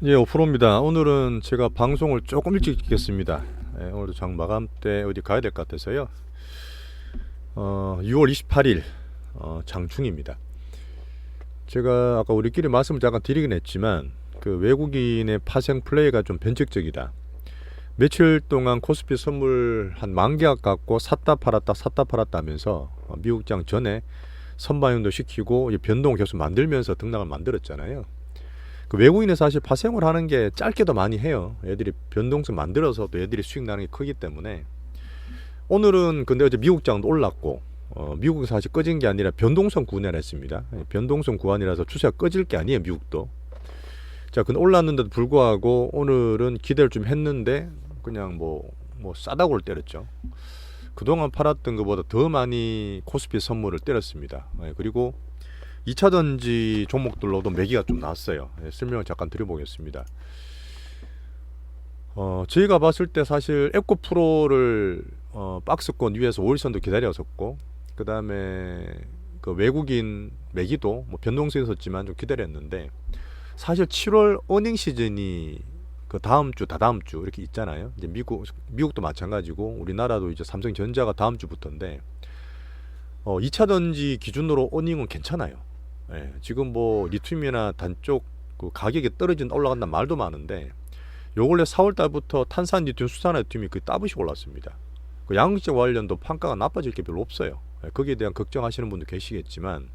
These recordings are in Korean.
예, 오프로입니다. 오늘은 제가 방송을 조금 일찍 찍겠습니다. 예, 오늘도 장 마감 때 어디 가야 될 것 같아서요. 6월 28일 장충입니다. 제가 아까 우리끼리 말씀을 잠깐 드리긴 했지만 그 외국인의 파생 플레이가 좀 변칙적이다. 며칠 동안 코스피 선물 한 10,000개 갖고 샀다 팔았다 하면서 미국장 전에 선반영도 시키고 변동 계속 만들면서 등락을 만들었잖아요. 그 외국인은 사실 파생을 하는 게 짧게도 많이 해요. 애들이 변동성 만들어서 또 애들이 수익 나는 게 크기 때문에. 오늘은 근데 어제 미국장도 올랐고 미국은 사실 꺼진 게 아니라 변동성 구간을 했습니다. 변동성 구간이라서 추세가 꺼질 게 아니에요, 미국도. 자, 근데 올랐는데도 불구하고 오늘은 기대를 좀 했는데 그냥 뭐 싸다구를 때렸죠. 그동안 팔았던 것보다 더 많이 코스피 선물을 때렸습니다. 그리고 2차전지 종목들로도 매기가 좀 났어요. 설명을 잠깐 드려보겠습니다. 저희가 봤을 때 사실 에코프로를 박스권 위에서 5일선도 기다렸었고, 그 다음에 그 외국인 매기도 뭐 변동성이 있었지만 좀 기다렸는데, 사실 7월 어닝 시즌이 그 다음 주, 다다음 주 이렇게 있잖아요. 이제 미국도 마찬가지고 우리나라도 이제 삼성전자가 다음 주부터인데 2차전지 기준으로 어닝은 괜찮아요. 예, 지금 뭐 리튬이나 단쪽 그 가격이 올라간다는 말도 많은데 요 근래 4월 달부터 탄산 리튬, 수산 리튬이 그 따블씩 올랐습니다. 그 양극재 관련도 판가가 나빠질 게 별로 없어요. 예, 거기에 대한 걱정하시는 분도 계시겠지만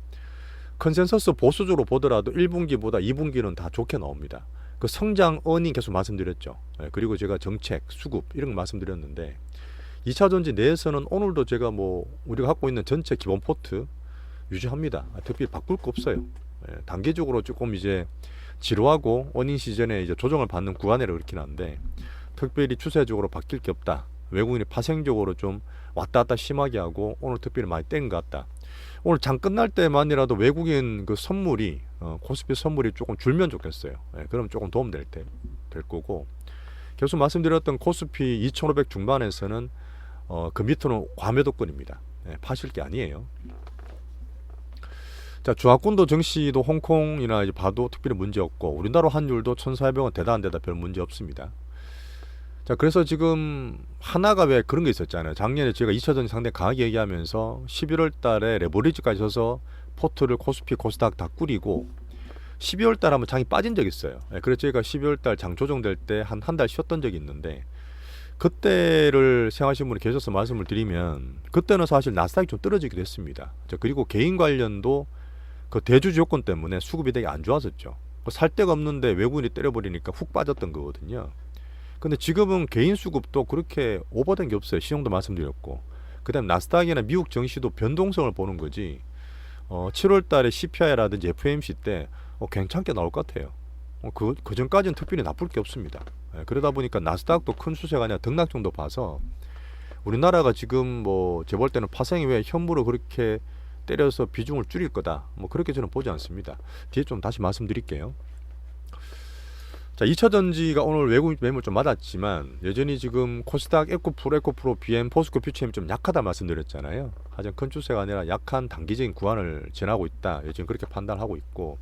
컨센서스 보수적으로 보더라도 1분기보다 2분기는 다 좋게 나옵니다. 그 성장 어닝 계속 말씀드렸죠. 예, 그리고 제가 정책, 수급 이런 거 말씀드렸는데 2차전지 내에서는 오늘도 제가 뭐 우리가 갖고 있는 전체 기본 포트 유지합니다. 특별히 바꿀 거 없어요. 예, 단계적으로 조금 이제 지루하고 어닝 시즌에 이제 조정을 받는 구간이라 그렇긴 한데 특별히 추세적으로 바뀔 게 없다. 외국인이 파생적으로 좀 왔다 갔다 심하게 하고 오늘 특별히 많이 뗀 것 같다. 오늘 장 끝날 때만이라도 외국인 그 선물이 코스피 선물이 조금 줄면 좋겠어요. 예, 그럼 조금 도움될 거고 계속 말씀드렸던 코스피 2500 중반에서는 그 밑으로는 과매도권입니다. 예, 파실 게 아니에요. 자, 주화권도 정시도 홍콩이나 이제 봐도 특별히 문제 없고 우리나라 환율도 1,400원 대단한 데다 별 문제 없습니다. 자, 그래서 지금 하나가 왜 그런 게 있었잖아요. 작년에 제가 2차전지 상당히 강하게 얘기하면서 11월 달에 레버리지까지 서서 포트를 코스피, 코스닥 다 꾸리고 12월 달 한번 장이 빠진 적이 있어요. 그래서 제가 12월 달 장 조정될 때 한 달 쉬었던 적이 있는데 그때를 생각하시는 분이 계셔서 말씀을 드리면 그때는 사실 나스닥이 좀 떨어지기도 했습니다. 그리고 개인 관련도 그 대주주 요건 때문에 수급이 되게 안 좋았었죠. 살 데가 없는데 외국인이 때려버리니까 훅 빠졌던 거거든요. 근데 지금은 개인 수급도 그렇게 오버된 게 없어요. 시정도 말씀드렸고. 그 다음 나스닥이나 미국 증시도 변동성을 보는 거지 7월 달에 CPI라든지 FOMC 때 괜찮게 나올 것 같아요. 그 전까지는 특별히 나쁠 게 없습니다. 그러다 보니까 나스닥도 큰 수세가 아니라 등락 정도 봐서 우리나라가 지금 뭐 제가 볼 때는 파생이 왜 현물을 그렇게 때려서 비중을 줄일 거다 뭐 그렇게 저는 보지 않습니다. 뒤에 좀 다시 말씀드릴게요. 자, 2차전지가 오늘 외국 매물 좀 맞았지만 여전히 지금 코스닥, 에코프로, BM, 포스코 퓨처엠이 좀 약하다 말씀드렸잖아요. 하여튼 큰 추세가 아니라 약한 단기적인 구간을 지나고 있다. 요즘 그렇게 판단하고 있고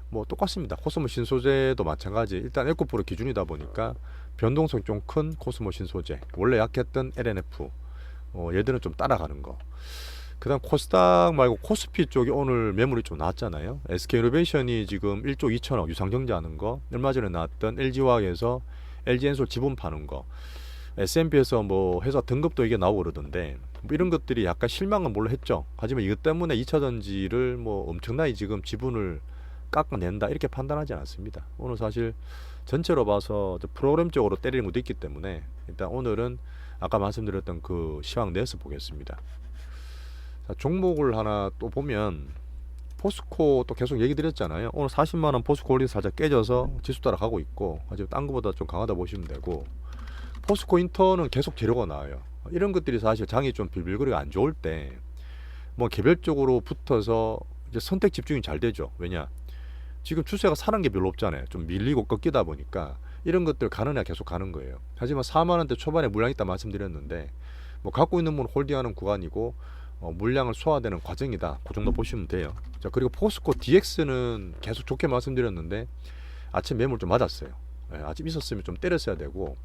뭐 똑같습니다. 코스모 신소재도 마찬가지. 일단 에코프로 기준이다 보니까 변동성이 좀 큰 코스모 신소재, 원래 약했던 LNF 얘들은 좀 따라가는 거. 그 다음 코스닥 말고 코스피 쪽이 오늘 매물이 좀 나왔잖아요. SK이노베이션이 지금 1조 2천억 유상증자하는 거, 얼마 전에 나왔던 LG화학에서 LG엔솔 지분 파는 거, S&P에서 뭐 회사 등급도 이게 나오고 그러던데 뭐 이런 것들이 약간 실망은 물론 했죠. 하지만 이것 때문에 2차전지를 뭐 엄청나게 지금 지분을 깎아낸다 이렇게 판단하지 않았습니다. 오늘 사실 전체로 봐서 프로그램적으로 때리는 것도 있기 때문에 일단 오늘은 아까 말씀드렸던 그 시황 내에서 보겠습니다. 자, 종목을 하나 또 보면 포스코 또 계속 얘기 드렸잖아요. 오늘 40만원 포스코 올리 살짝 깨져서 지수 따라가고 있고 아주 딴 거보다 좀 강하다 보시면 되고 포스코 인터는 계속 재료가 나와요. 이런 것들이 사실 장이 좀 빌빌거리가 안 좋을 때 뭐 개별적으로 붙어서 이제 선택 집중이 잘 되죠. 왜냐 지금 추세가 사는 게 별로 없잖아요. 좀 밀리고 꺾이다 보니까 이런 것들 가느냐 계속 가는 거예요. 하지만 4만원대 초반에 물량 있다 말씀드렸는데 뭐 갖고 있는 분 홀딩하는 구간이고 물량을 소화되는 과정이다. 그 정도 보시면 돼요. 자, 그리고 포스코 DX는 계속 좋게 말씀드렸는데 아침 매물 좀 맞았어요. 예, 아침 있었으면 좀 때렸어야 되고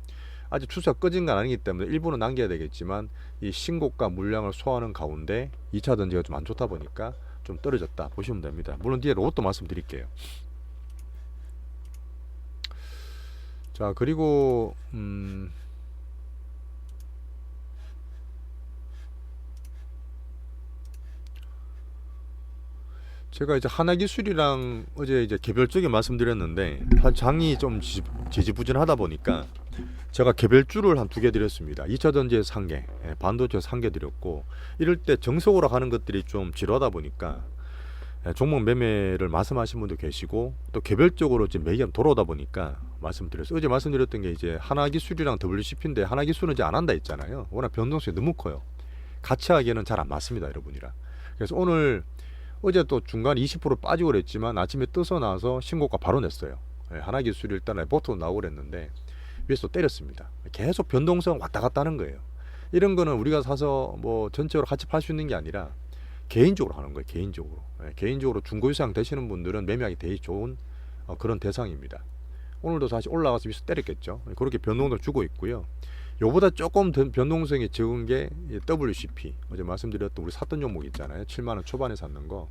아직 추세가 꺼진 건 아니기 때문에 일부는 남겨야 되겠지만 이 신고가 물량을 소화하는 가운데 2차 전지가 좀 안 좋다 보니까 좀 떨어졌다 보시면 됩니다. 물론 뒤에 로봇도 말씀드릴게요. 자, 그리고 제가 이제 하나기술이랑 어제 이제 개별적인 말씀드렸는데 장이 좀 지지부진하다 보니까 제가 개별주를 한 2개 드렸습니다. 2차전지에서 1개, 반도체에서 1개 드렸고, 이럴 때 정석으로 가는 것들이 좀 지루하다 보니까 종목 매매를 말씀하신 분도 계시고 또 개별적으로 지금 매기가 돌아오다 보니까 말씀드렸어요. 어제 말씀드렸던 게 이제 하나기술이랑 WCP인데 하나기술은 이제 안 한다 했잖아요. 워낙 변동성이 너무 커요. 같이 하기에는 잘 안 맞습니다, 여러분이랑. 그래서 오늘 어제 또 중간 20% 빠지고 그랬지만 아침에 떠서 나서 신고가 바로 냈어요. 하나기술이 일단 레포트도 나오고 그랬는데 위에서 때렸습니다. 계속 변동성 왔다 갔다 하는 거예요. 이런 거는 우리가 사서 뭐 전체적으로 같이 팔 수 있는 게 아니라 개인적으로 하는 거예요. 개인적으로. 개인적으로 중고유상 되시는 분들은 매매하기 되게 좋은 그런 대상입니다. 오늘도 사실 올라가서 위에서 때렸겠죠. 그렇게 변동도 주고 있고요. 요보다 조금 변동성이 적은 게 WCP, 어제 말씀드렸던 우리 샀던 종목 있잖아요. 7만원 초반에 샀는 거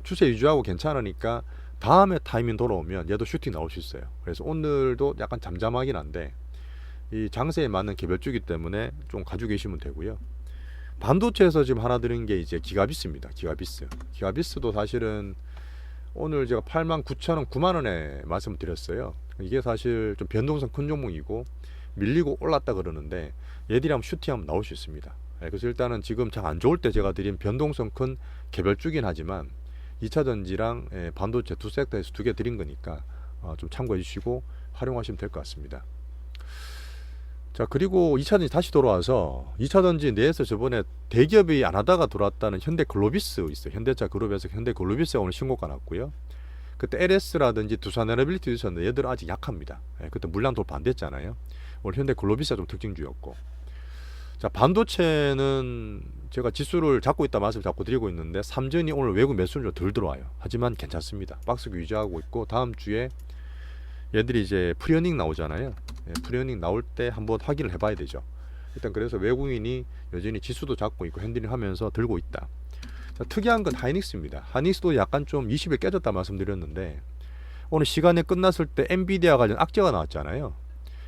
추세 유지하고 괜찮으니까 다음에 타이밍 돌아오면 얘도 슈팅 나올 수 있어요. 그래서 오늘도 약간 잠잠하긴 한데 이 장세에 맞는 개별주기 때문에 좀 가지고 계시면 되고요. 반도체에서 지금 하나 드린 게 이제 기가비스입니다. 기가비스도 사실은 오늘 제가 89,000원 9만원에 말씀드렸어요. 이게 사실 좀 변동성 큰 종목이고 밀리고 올랐다 그러는데 얘들이 한번 슈팅하면 나올 수 있습니다. 그래서 일단은 지금 참 안 좋을 때 제가 드린 변동성 큰 개별주긴 하지만 2차전지랑 반도체 두 섹터에서 2개 드린 거니까 좀 참고해 주시고 활용하시면 될 것 같습니다. 자, 그리고 2차전지 다시 돌아와서 2차전지 내에서 저번에 대기업이 안 하다가 돌아왔다는 현대글로비스 있어요. 현대차 그룹에서 현대글로비스가 오늘 신고가 났고요. 그때 LS라든지 두산에너빌리티 있었는데 얘들은 아직 약합니다. 그때 물량 돌파 안 됐잖아요. 오늘 현대글로비스가 좀 특징주였고, 자, 반도체는 제가 지수를 잡고 있다 말씀을 자꾸 드리고 있는데 삼전이 오늘 외국 매수는 좀 덜 들어와요. 하지만 괜찮습니다. 박스권 유지하고 있고 다음 주에 얘들이 이제 프리어닝 나오잖아요. 프리어닝 나올 때 한번 확인을 해봐야 되죠. 일단 그래서 외국인이 여전히 지수도 잡고 있고 핸들링 하면서 들고 있다. 자, 특이한 건 하이닉스입니다. 하이닉스도 약간 좀 20일 깨졌다 말씀드렸는데 오늘 시간에 끝났을 때 엔비디아 관련 악재가 나왔잖아요.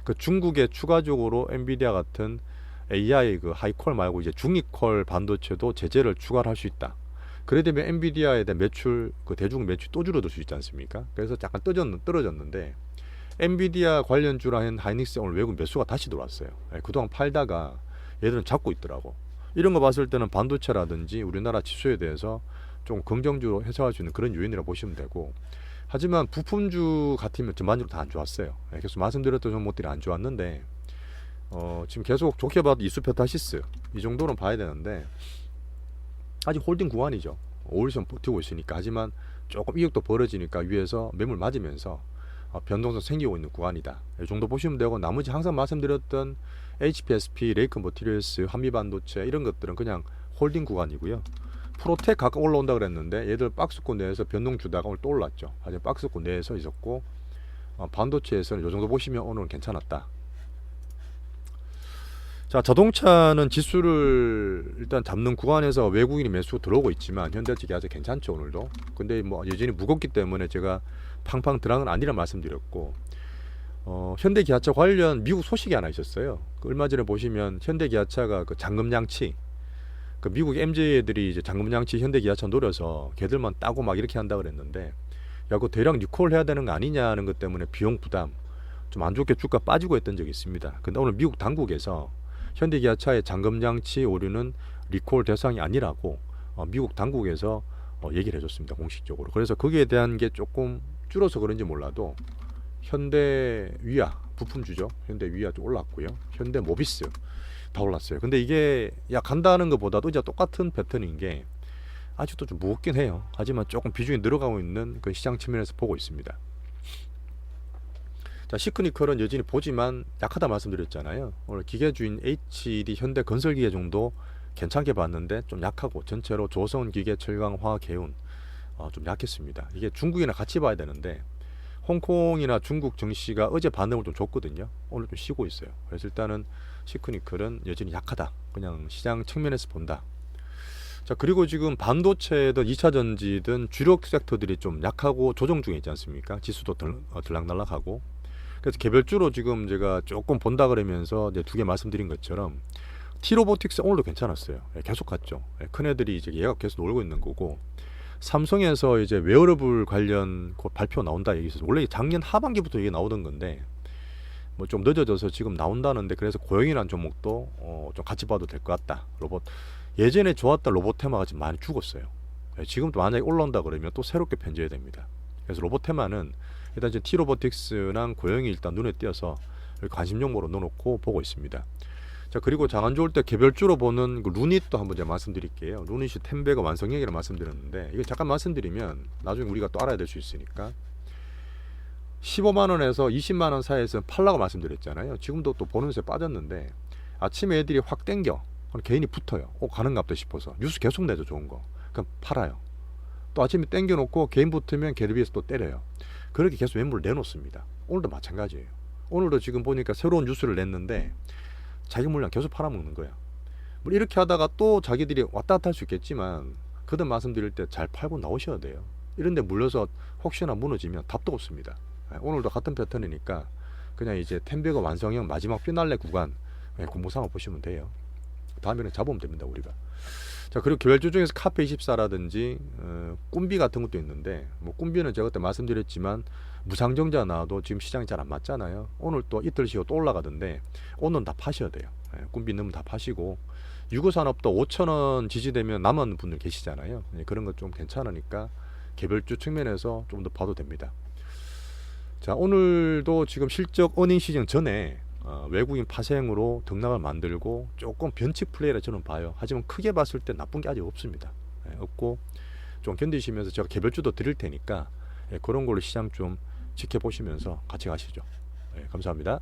그 중국에 추가적으로 엔비디아 같은 AI 그 하이콜 말고 이제 중위콜 반도체도 제재를 추가를 할 수 있다. 그래 되면 엔비디아에 대한 매출, 그 대중 매출 또 줄어들 수 있지 않습니까? 그래서 약간 떨어졌는데 엔비디아 관련주라는 하이닉스 오늘 외국 매수가 다시 들어왔어요. 그동안 팔다가 얘들은 잡고 있더라고. 이런 거 봤을 때는 반도체라든지 우리나라 지수에 대해서 좀 긍정적으로 해석할 수 있는 그런 요인이라고 보시면 되고, 하지만 부품주 같으면 전반적으로 다 안 좋았어요. 계속 말씀드렸던 종목들이 안 좋았는데 지금 계속 좋게 봐도 이수페타시스 이 정도는 봐야 되는데 아직 홀딩 구간이죠. 5일선 버티고 있으니까. 하지만 조금 이익도 벌어지니까 위에서 매물 맞으면서 변동성 생기고 있는 구간이다. 이 정도 보시면 되고, 나머지 항상 말씀드렸던 HPSP, 레이크 머티리얼스, 한미반도체 이런 것들은 그냥 홀딩 구간이고요. 프로텍 가끔 올라온다 그랬는데 얘들 박스권 내에서 변동 주다가 오늘 또 올랐죠. 아직 박스권 내에서 있었고 반도체에서는 이 정도 보시면 오늘은 괜찮았다. 자, 자동차는 지수를 일단 잡는 구간에서 외국인이 매수 들어오고 있지만 현대측이 아직 괜찮죠 오늘도. 근데 뭐 여전히 무겁기 때문에 제가 팡팡 들어간 건 아니라 말씀드렸고, 현대기아차 관련 미국 소식이 하나 있었어요. 얼마 전에 보시면 현대기아차가 그 잠금장치, 그 미국 MJ들이 이제 잠금장치 현대기아차 노려서 걔들만 따고 막 이렇게 한다 그랬는데, 야, 그 대량 리콜 해야 되는 거 아니냐는 것 때문에 비용 부담 좀 안 좋게 주가 빠지고 했던 적이 있습니다. 근데 오늘 미국 당국에서 현대기아차의 잠금장치 오류는 리콜 대상이 아니라고 미국 당국에서 얘기를 해줬습니다, 공식적으로. 그래서 거기에 대한 게 조금 줄어서 그런지 몰라도 현대위아 부품주죠. 현대위아 좀 올랐고요. 현대모비스 다 올랐어요. 근데 이게 야 간다는 것보다도 이제 똑같은 패턴인 게 아직도 좀 무겁긴 해요. 하지만 조금 비중이 늘어가고 있는 그 시장 측면에서 보고 있습니다. 자, 시크니컬은 여전히 보지만 약하다 말씀드렸잖아요. 오늘 기계주인 HD 현대건설기계 정도 괜찮게 봤는데 좀 약하고, 전체로 조선 기계, 철강, 화학, 해운 좀 약했습니다. 이게 중국이랑 같이 봐야 되는데 홍콩이나 중국 증시가 어제 반등을 좀 줬거든요. 오늘 좀 쉬고 있어요. 그래서 일단은 시크니컬은 여전히 약하다. 그냥 시장 측면에서 본다. 자, 그리고 지금 반도체든 2차 전지든 주력 섹터들이 좀 약하고 조정 중에 있지 않습니까? 지수도 들락날락하고. 그래서 개별주로 지금 제가 조금 본다 그러면서 이제 두 개 말씀드린 것처럼 T로보틱스 오늘도 괜찮았어요. 계속 갔죠. 큰 애들이 이제 얘가 계속 놀고 있는 거고, 삼성에서 이제 웨어러블 관련 곧 발표 나온다 얘기 있어서 원래 작년 하반기부터 이게 나오던 건데 뭐 좀 늦어져서 지금 나온다는데, 그래서 고영이라는 종목도 좀 같이 봐도 될 것 같다. 로봇 예전에 좋았던 로봇 테마가 지금 많이 죽었어요. 지금도 만약에 올라온다 그러면 또 새롭게 편제해야 됩니다. 그래서 로봇 테마는 일단 이제 T로보틱스랑 고영이 일단 눈에 띄어서 관심 종목으로 넣어놓고 보고 있습니다. 자, 그리고 장 안 좋을 때 개별주로 보는 그 루닛도 한번 제가 말씀드릴게요. 루닛이 텐베거 완성형이라 말씀드렸는데, 이거 잠깐 말씀드리면 나중에 우리가 또 알아야 될 수 있으니까, 15만원에서 20만원 사이에서 팔라고 말씀드렸잖아요. 지금도 또 보는세 빠졌는데 아침에 애들이 확 땡겨 개인이 붙어요. 가는가 보다 싶어서 뉴스 계속 내죠. 좋은 거 그럼 팔아요. 또 아침에 땡겨 놓고 개인 붙으면 걔들 위해서 또 때려요. 그렇게 계속 매물을 내놓습니다. 오늘도 마찬가지예요. 오늘도 지금 보니까 새로운 뉴스를 냈는데 자기 물량 계속 팔아먹는 거야. 뭐 이렇게 하다가 또 자기들이 왔다 갔다 할 수 있겠지만 그든 말씀드릴 때 잘 팔고 나오셔야 돼요. 이런데 물려서 혹시나 무너지면 답도 없습니다. 오늘도 같은 패턴이니까 그냥 이제 텐베거 완성형 마지막 피날레 구간 공부상을 보시면 돼요. 다음에는 잡으면 됩니다, 우리가. 자, 그리고 개별주 중에서 카페24라든지 꿈비 같은 것도 있는데, 뭐 꿈비는 제가 그때 말씀드렸지만 무상정자 나와도 지금 시장이 잘 안 맞잖아요. 오늘 또 이틀 쉬고 또 올라가던데 오늘은 다 파셔야 돼요. 꿈비 넣으면 다 파시고, 유구산업도 5,000원 지지되면 남은 분들 계시잖아요. 그런 것 좀 괜찮으니까 개별주 측면에서 좀 더 봐도 됩니다. 자, 오늘도 지금 실적 어닝 시즌 전에 외국인 파생으로 등락을 만들고 조금 변칙 플레이라 저는 봐요. 하지만 크게 봤을 때 나쁜 게 아직 없습니다. 없고 좀 견디시면서 제가 개별주도 드릴 테니까 그런 걸로 시장 좀 지켜보시면서 같이 가시죠. 감사합니다.